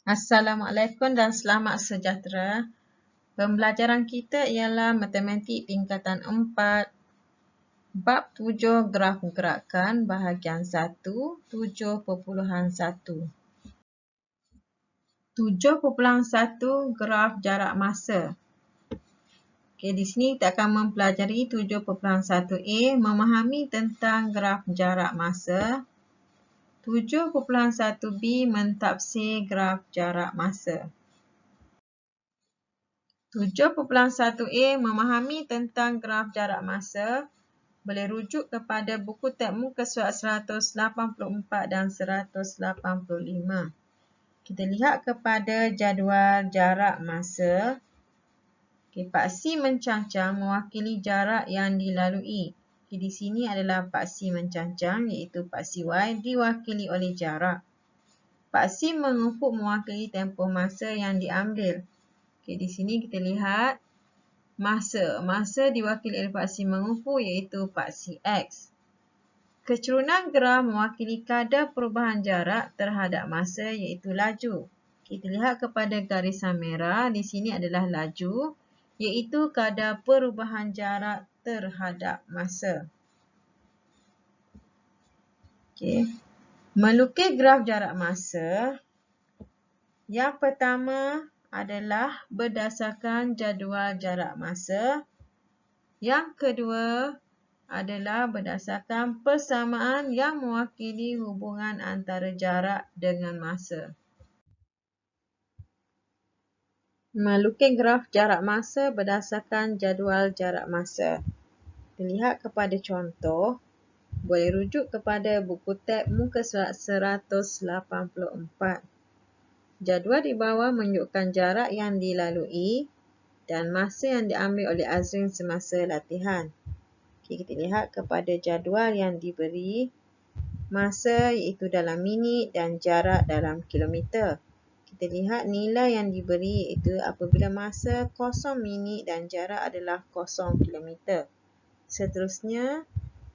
Assalamualaikum dan selamat sejahtera. Pembelajaran kita ialah Matematik tingkatan 4, bab 7 graf gerakan bahagian 1, 7.1. 7.1 graf jarak masa. Okey, di sini kita akan mempelajari 7.1a, memahami tentang graf jarak masa. 7.1b, mentafsir graf jarak masa. 7.1a, memahami tentang graf jarak masa, boleh rujuk kepada buku teks muka surat 184 dan 185. Kita lihat kepada jadual jarak masa. Paksi mencangcang mewakili jarak yang dilalui. Di sini adalah paksi mencangcang iaitu paksi Y diwakili oleh jarak. Paksi mengufuk mewakili tempoh masa yang diambil. Di sini kita lihat masa. Masa diwakili oleh paksi mengufuk iaitu paksi X. Kecerunan graf mewakili kadar perubahan jarak terhadap masa iaitu laju. Kita lihat kepada garisan merah, di sini adalah laju iaitu kadar perubahan jarak terhadap masa. Melukis graf jarak masa. Yang pertama adalah berdasarkan jadual jarak masa. Yang kedua adalah berdasarkan persamaan yang mewakili hubungan antara jarak dengan masa. Melukis graf jarak masa berdasarkan jadual jarak masa. Lihat kepada contoh. Boleh rujuk kepada buku teks muka surat 184. Jadual di bawah menunjukkan jarak yang dilalui dan masa yang diambil oleh Azrin semasa latihan. Kita lihat kepada jadual yang diberi. Masa iaitu dalam minit dan jarak dalam kilometer. Kita lihat nilai yang diberi iaitu apabila masa 0 minit dan jarak adalah 0 kilometer. Seterusnya,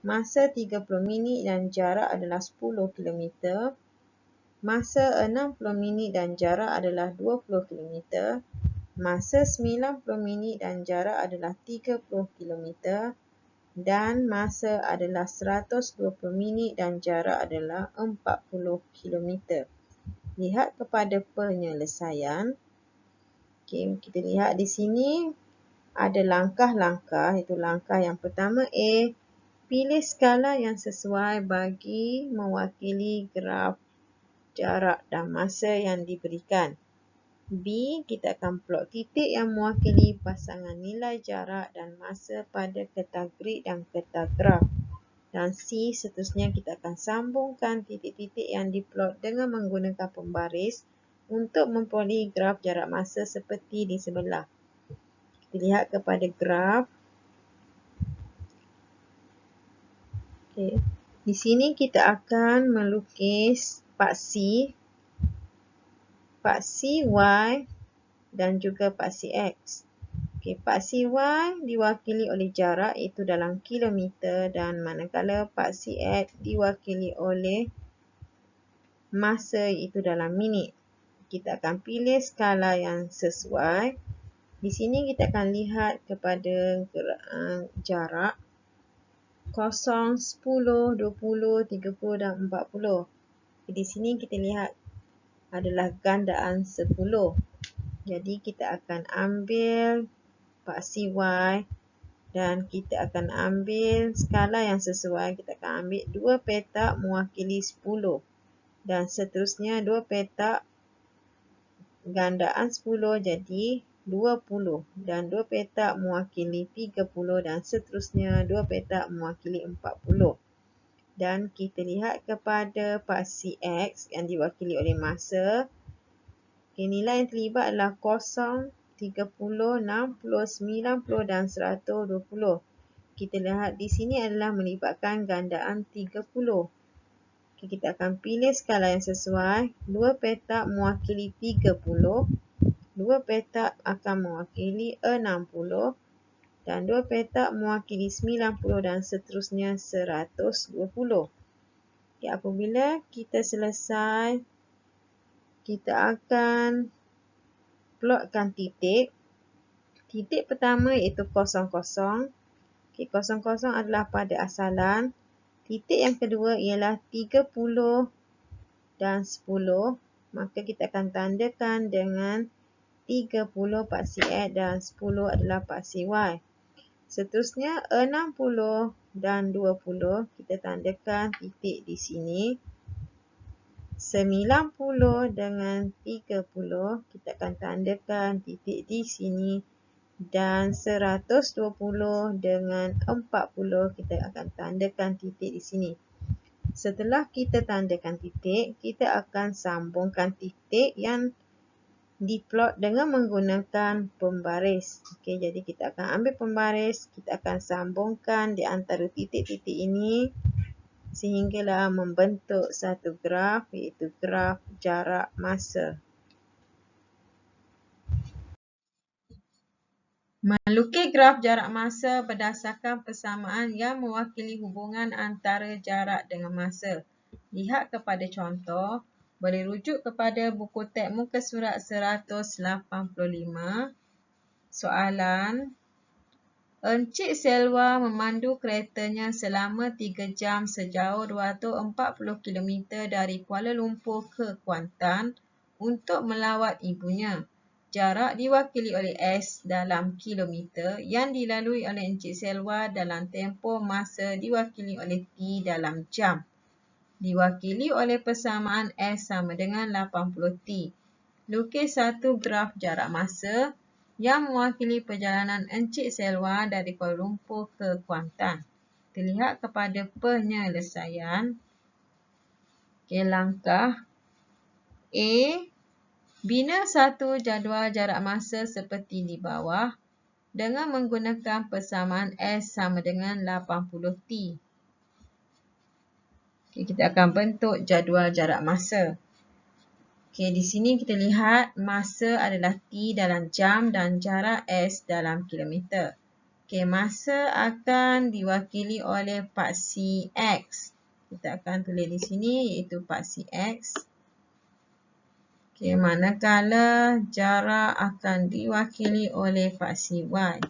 masa 30 minit dan jarak adalah 10 kilometer. Masa 60 minit dan jarak adalah 20 kilometer. Masa 90 minit dan jarak adalah 30 kilometer. Dan masa adalah 120 minit dan jarak adalah 40 kilometer. Lihat kepada penyelesaian. Kita lihat di sini ada langkah-langkah. Itu langkah yang pertama A. Pilih skala yang sesuai bagi mewakili graf jarak dan masa yang diberikan. B. Kita akan plot titik yang mewakili pasangan nilai jarak dan masa pada kertas grid dan kertas graf. Dan C. Seterusnya kita akan sambungkan titik-titik yang diplot dengan menggunakan pembaris untuk memperoleh graf jarak masa seperti di sebelah. Kita lihat kepada graf. Di sini kita akan melukis paksi Y dan juga paksi X. Paksi Y diwakili oleh jarak iaitu dalam kilometer dan manakala paksi X diwakili oleh masa iaitu dalam minit. Kita akan pilih skala yang sesuai. Di sini kita akan lihat kepada jarak 0, 10, 20, 30 dan 40. Di sini kita lihat adalah gandaan 10. Jadi kita akan ambil paksi Y dan kita akan ambil skala yang sesuai. Kita akan ambil 2 petak mewakili 10 dan seterusnya 2 petak gandaan 10 jadi 20 dan 2 petak mewakili 30 dan seterusnya 2 petak mewakili 40. Dan kita lihat kepada paksi X yang diwakili oleh masa. Nilai yang terlibat adalah 0, 30, 60, 90 dan 120. Kita lihat di sini adalah melibatkan gandaan 30. Kita akan pilih skala yang sesuai. 2 petak mewakili 30. 2 petak akan mewakili 60. Dan 2 petak mewakili 90 dan seterusnya 120. Apabila kita selesai kita akan plotkan titik. Titik pertama iaitu 00. Okey, 00 adalah pada asalan. Titik yang kedua ialah 30 dan 10. Maka kita akan tandakan dengan 30 paksi X dan 10 adalah paksi Y. Seterusnya 60 dan 20 kita tandakan titik di sini. 90 dengan 30 kita akan tandakan titik di sini. Dan 120 dengan 40 kita akan tandakan titik di sini. Setelah kita tandakan titik, kita akan sambungkan titik yang diplot dengan menggunakan pembaris. Okey, jadi kita akan ambil pembaris, kita akan sambungkan di antara titik-titik ini sehinggalah membentuk satu graf, iaitu graf jarak masa. Melukis graf jarak masa berdasarkan persamaan yang mewakili hubungan antara jarak dengan masa. Lihat kepada contoh, boleh rujuk kepada buku teks muka surat 185. Soalan, Encik Selwa memandu keretanya selama 3 jam sejauh 240 km dari Kuala Lumpur ke Kuantan untuk melawat ibunya. Jarak diwakili oleh S dalam kilometer yang dilalui oleh Encik Selwa dalam tempoh masa diwakili oleh T dalam jam. Diwakili oleh persamaan S sama dengan 80T. Lukis satu graf jarak masa yang mewakili perjalanan Encik Selwa dari Kuala Lumpur ke Kuantan. Terlihat kepada penyelesaian. Okey, langkah A. Bina satu jadual jarak masa seperti di bawah dengan menggunakan persamaan S sama dengan 80T. Okey, kita akan bentuk jadual jarak masa. Okey, di sini kita lihat masa adalah T dalam jam dan jarak S dalam kilometer. Okey, masa akan diwakili oleh paksi X. Kita akan tulis di sini iaitu paksi X. Okey, manakala jarak akan diwakili oleh paksi Y.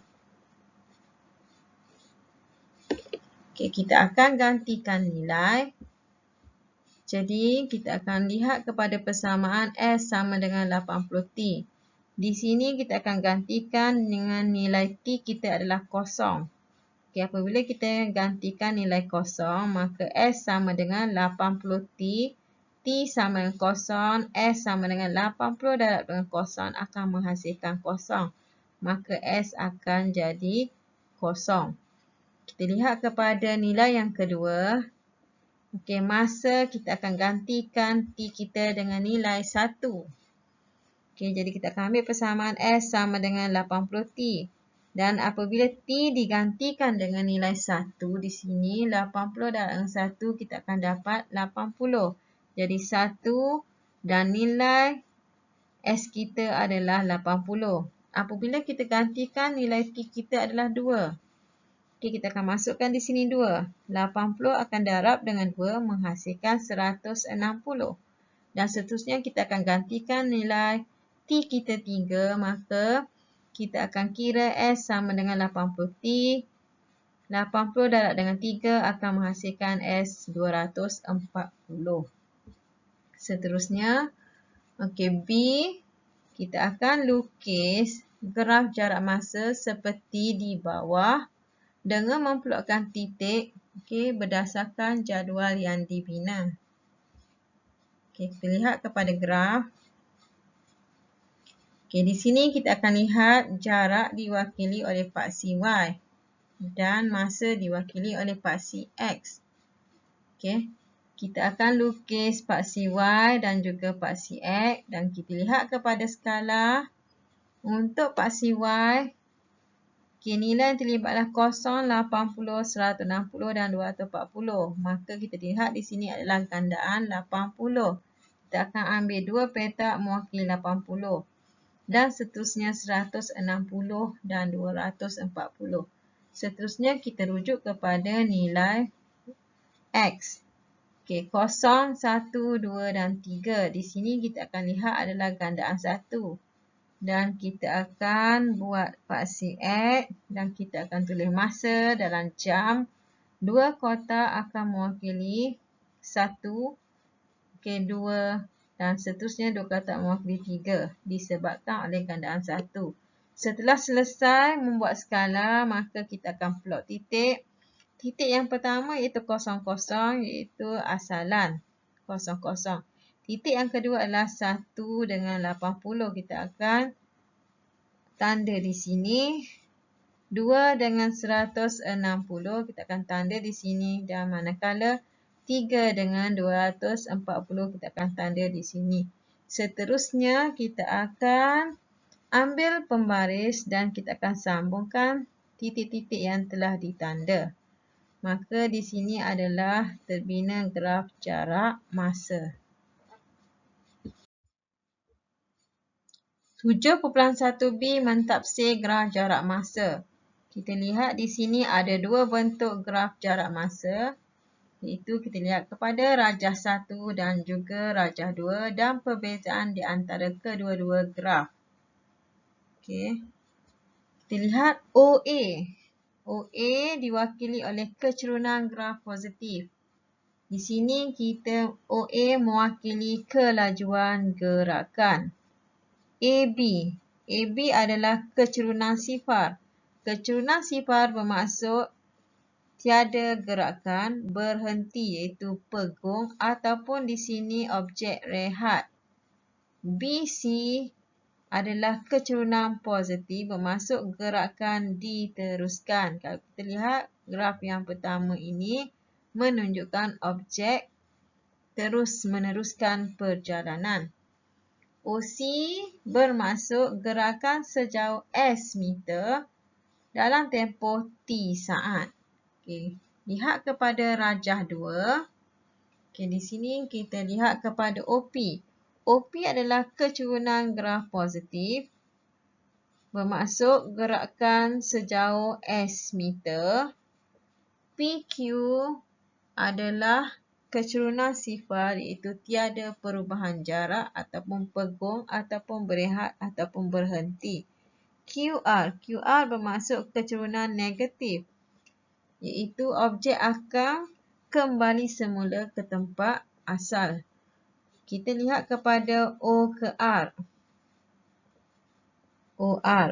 Okey, kita akan gantikan nilai. Jadi, kita akan lihat kepada persamaan S sama dengan 80T. Di sini kita akan gantikan dengan nilai T kita adalah kosong. Okey, apabila kita gantikan nilai kosong, maka S sama dengan 80T. T sama dengan kosong, S sama dengan 80 darab dengan kosong akan menghasilkan kosong. Maka S akan jadi kosong. Kita lihat kepada nilai yang kedua. Okey, masa kita akan gantikan T kita dengan nilai 1. Okey, jadi kita akan ambil persamaan S sama dengan 80T. Dan apabila T digantikan dengan nilai 1 di sini, 80 darab dengan 1 kita akan dapat 80. Jadi 1 dan nilai S kita adalah 80. Apabila kita gantikan nilai T kita adalah 2. Okey, kita akan masukkan di sini 2. 80 akan darab dengan 2 menghasilkan 160. Dan seterusnya kita akan gantikan nilai T kita 3. Maka kita akan kira S sama dengan 80T. 80 darab dengan 3 akan menghasilkan S 240. Seterusnya, okey, B, kita akan lukis graf jarak masa seperti di bawah dengan memplotkan titik, okey, berdasarkan jadual yang dibina. Okey, kita lihat kepada graf. Okey, di sini kita akan lihat jarak diwakili oleh paksi Y dan masa diwakili oleh paksi X. Okey. Kita akan lukis paksi Y dan juga paksi X dan kita lihat kepada skala. Untuk paksi Y, nilai yang terlibatlah 0, 80, 160 dan 240. Maka kita lihat di sini adalah gandaan 80. Kita akan ambil 2 petak mewakili 80. Dan seterusnya 160 dan 240. Seterusnya kita rujuk kepada nilai X. Okey, 0, 1, 2 dan 3. Di sini kita akan lihat adalah gandaan 1. Dan kita akan buat paksi X dan kita akan tulis masa dalam jam. 2 kotak akan mewakili 1, okey, 2 dan seterusnya 2 kotak mewakili 3 disebabkan oleh gandaan 1. Setelah selesai membuat skala, maka kita akan plot titik. Titik yang pertama iaitu 00 iaitu asalan 00. Titik yang kedua adalah 1 dengan 80. Kita akan tanda di sini. 2 dengan 160 kita akan tanda di sini, dan manakala 3 dengan 240 kita akan tanda di sini. Seterusnya kita akan ambil pembaris dan kita akan sambungkan titik-titik yang telah ditanda. Maka di sini adalah terbina graf jarak masa. 7.1b mentafsir graf jarak masa. Kita lihat di sini ada dua bentuk graf jarak masa, iaitu kita lihat kepada rajah 1 dan juga rajah 2 dan perbezaan di antara kedua-dua graf. Okey. Kita lihat OA. OA diwakili oleh kecerunan graf positif. Di sini kita OA mewakili kelajuan gerakan. AB. AB adalah kecerunan sifar. Kecerunan sifar bermaksud tiada gerakan, berhenti iaitu pegung ataupun di sini objek rehat. BC adalah kecerunan positif bermaksud gerakan diteruskan. Kalau kita lihat graf yang pertama ini menunjukkan objek terus meneruskan perjalanan. OC bermaksud gerakan sejauh S meter dalam tempoh T saat. Okey, lihat kepada rajah 2. Okey, di sini kita lihat kepada OP. OP adalah kecerunan graf positif bermaksud gerakan sejauh S meter. PQ adalah kecerunan sifar iaitu tiada perubahan jarak ataupun pegung ataupun berehat ataupun berhenti. QR bermaksud kecerunan negatif iaitu objek akan kembali semula ke tempat asal. Kita lihat kepada O ke R. OR.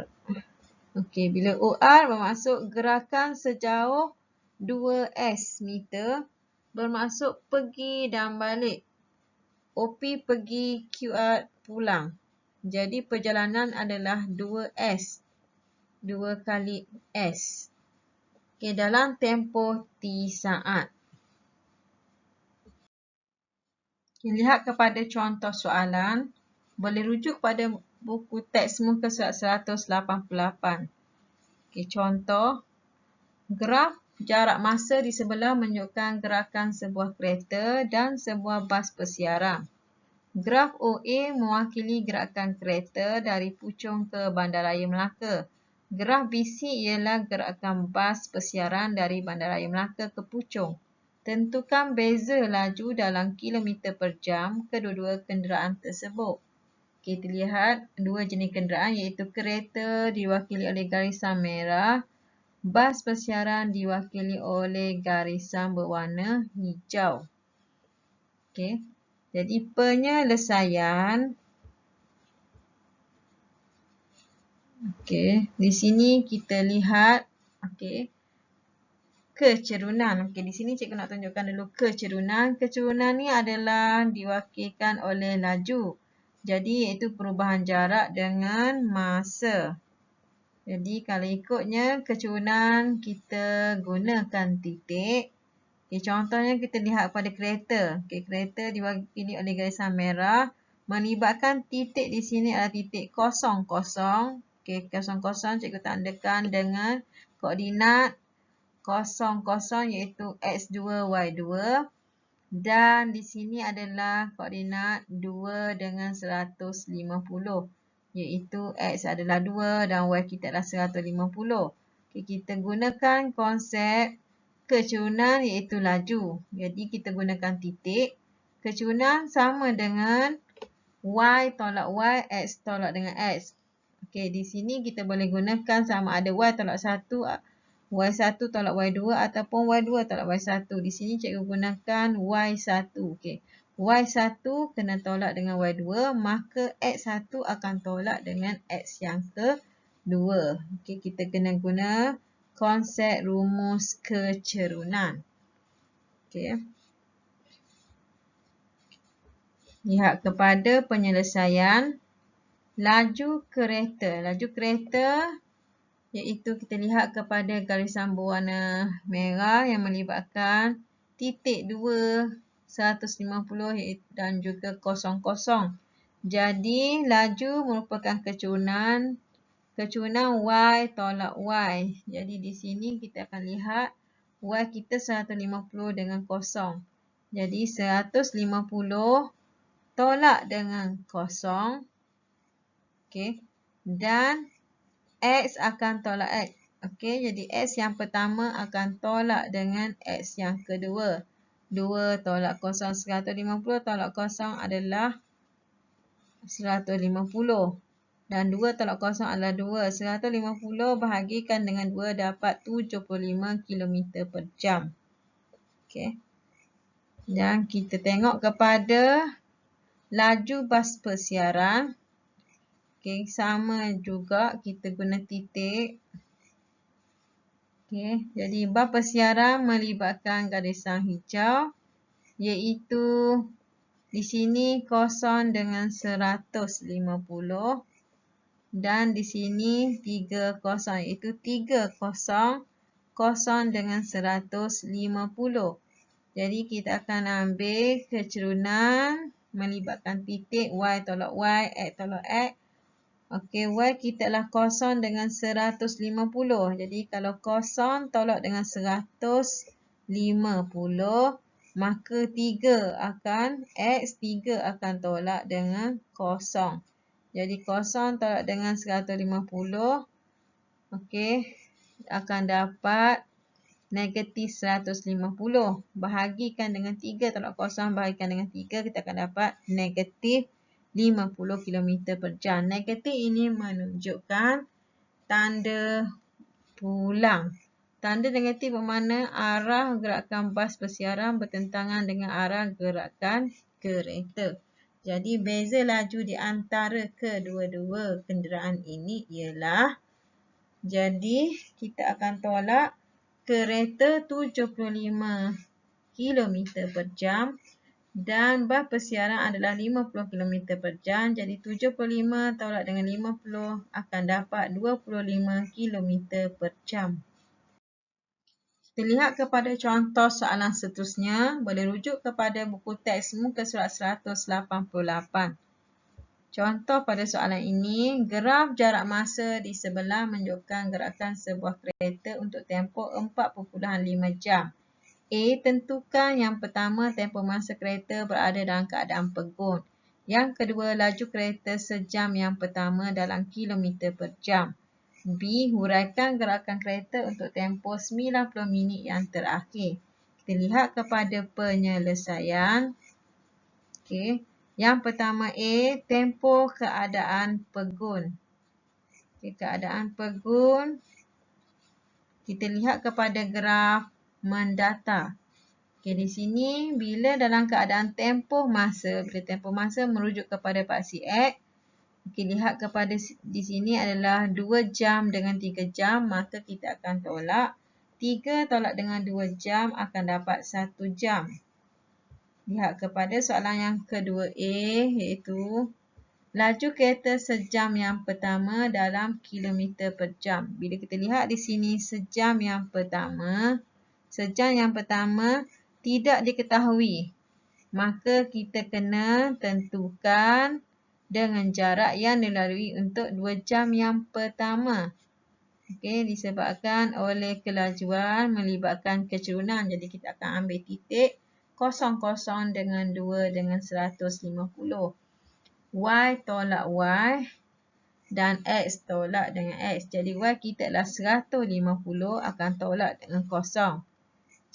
Okey, bila OR bermaksud gerakan sejauh 2S meter bermaksud pergi dan balik. OP pergi, QR pulang. Jadi perjalanan adalah 2S. 2 kali S. Okey, dalam tempoh T saat. Okay, lihat kepada contoh soalan. Boleh rujuk pada buku teks muka surat 188. Okay, contoh. Graf jarak masa di sebelah menunjukkan gerakan sebuah kereta dan sebuah bas persiaran. Graf OA mewakili gerakan kereta dari Puchong ke Bandaraya Melaka. Graf BC ialah gerakan bas persiaran dari Bandaraya Melaka ke Puchong. Tentukan beza laju dalam kilometer per jam kedua-dua kenderaan tersebut. Kita lihat dua jenis kenderaan iaitu kereta diwakili oleh garisan merah, bas persiaran diwakili oleh garisan berwarna hijau. Okey. Jadi penyelesaian. Okey, di sini kita lihat kecerunan. Okey, di sini cikgu nak tunjukkan dulu kecerunan. Kecerunan ni adalah diwakilkan oleh laju. Jadi iaitu perubahan jarak dengan masa. Jadi kalau ikutnya kecerunan kita gunakan titik. Okay, contohnya kita lihat pada kereta. Okay, kereta diwakili oleh garisan merah. Melibatkan titik di sini adalah titik 00. Okay, 00 cikgu tandakan dengan koordinat 00 iaitu X2, Y2. Dan di sini adalah koordinat 2 dengan 150. Iaitu X adalah 2 dan Y kita adalah 150. Okay, kita gunakan konsep Kecerunan iaitu laju. Jadi kita gunakan titik. Kecerunan sama dengan Y tolak Y, X tolak dengan X. Okey, di sini kita boleh gunakan sama ada Y tolak 1, Y1 tolak Y2 ataupun Y2 tolak Y1. Di sini cikgu gunakan Y1. Okey. Y1 kena tolak dengan Y2, maka X1 akan tolak dengan X yang kedua. Okey, kita kena guna konsep rumus kecerunan. Okey. Lihat kepada penyelesaian laju kereta. Laju kereta iaitu kita lihat kepada garisan berwarna merah yang melibatkan titik 2, 150 dan juga 00. Jadi laju merupakan kecerunan Y tolak Y. Jadi di sini kita akan lihat Y kita 150 dengan 0. Jadi 150 tolak dengan 0. Okey. Dan X akan tolak X. Okey, jadi X yang pertama akan tolak dengan X yang kedua. 2 tolak 0, 150 tolak 0 adalah 150. Dan 2 tolak 0 adalah 2. 150 bahagikan dengan 2 dapat 75 km per jam. Okey. Dan kita tengok kepada laju bas persiaran. Okey, sama juga kita guna titik. Okey, jadi bas persiaran melibatkan garisan hijau iaitu di sini 0 dengan 150 dan di sini 30 iaitu 30 0 dengan 150. Jadi kita akan ambil kecerunan melibatkan titik Y tolak Y, X tolak X. Okey, Y kita adalah 0 dengan 150. Jadi kalau 0 tolak dengan 150, maka 3 akan X, 3 akan tolak dengan 0. Jadi 0 tolak dengan 150, okey, akan dapat negatif 150. Bahagikan dengan 3 tolak 0, bahagikan dengan 3, kita akan dapat negatif 50 km per jam. Negatif ini menunjukkan tanda pulang. Tanda negatif bermakna arah gerakan bas persiaran bertentangan dengan arah gerakan kereta. Jadi beza laju di antara kedua-dua kenderaan ini ialah, jadi kita akan tolak kereta 75 km per jam. Dan bas persiaran adalah 50 km per jam. Jadi 75 tolak dengan 50 akan dapat 25 km per jam. Kita lihat kepada contoh soalan seterusnya. Boleh rujuk kepada buku teks muka surat 188. Contoh pada soalan ini, graf jarak masa di sebelah menunjukkan gerakan sebuah kereta untuk tempoh 4.5 jam. A. Tentukan yang pertama tempoh masa kereta berada dalam keadaan pegun. Yang kedua, laju kereta sejam yang pertama dalam kilometer per jam. B. Huraikan gerakan kereta untuk tempoh 90 minit yang terakhir. Kita lihat kepada penyelesaian. Okey. Yang pertama A. Tempoh keadaan pegun. Okey, keadaan pegun. Kita lihat kepada graf mendata. Okey, di sini bila dalam keadaan tempoh masa, bila tempoh masa merujuk kepada paksi X, okey, lihat kepada di sini adalah 2 jam dengan 3 jam, maka kita akan tolak 3 tolak dengan 2 jam akan dapat 1 jam. Lihat kepada soalan yang kedua A, iaitu laju kereta sejam yang pertama dalam kilometer per jam. Bila kita lihat di sini sejam yang pertama tidak diketahui, maka kita kena tentukan dengan jarak yang dilalui untuk 2 jam yang pertama. Okey, disebabkan oleh kelajuan melibatkan kecerunan. Jadi kita akan ambil titik 00 dengan 2 dengan 150. Y tolak Y dan X tolak dengan X. Jadi Y kita adalah 150 akan tolak dengan 0.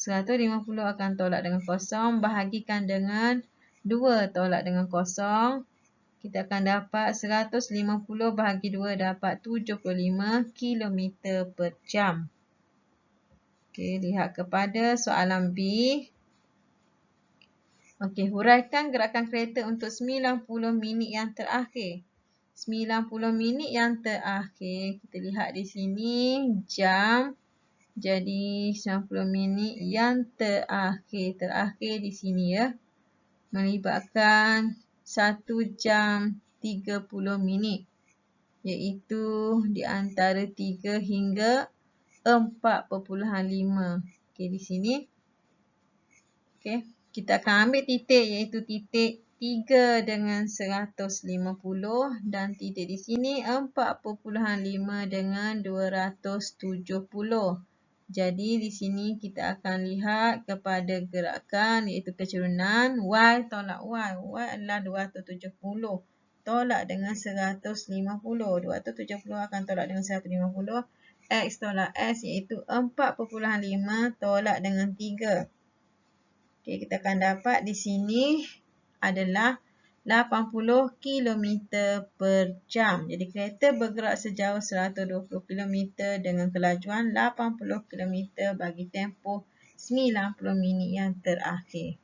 150 akan tolak dengan kosong. Bahagikan dengan 2 tolak dengan kosong. Kita akan dapat 150 bahagi 2 dapat 75 km per jam. Okey, lihat kepada soalan B. Okey, huraikan gerakan kereta untuk 90 minit yang terakhir. 90 minit yang terakhir. Kita lihat di sini jam. Jadi 90 minit yang terakhir. Terakhir di sini ya. Melibatkan 1 jam 30 minit. Iaitu di antara 3 hingga 4.5. Okey, di sini. Okey, kita akan ambil titik iaitu titik 3 dengan 150 dan titik di sini 4.5 dengan 270. Jadi di sini kita akan lihat kepada gerakan iaitu kecurunan Y tolak Y. Y adalah 270. Tolak dengan 150. 270 akan tolak dengan 150. X tolak S iaitu 4.5 tolak dengan 3. Okey, kita akan dapat di sini adalah 80 km per jam. Jadi kereta bergerak sejauh 120 km dengan kelajuan 80 km bagi tempoh 90 minit yang terakhir.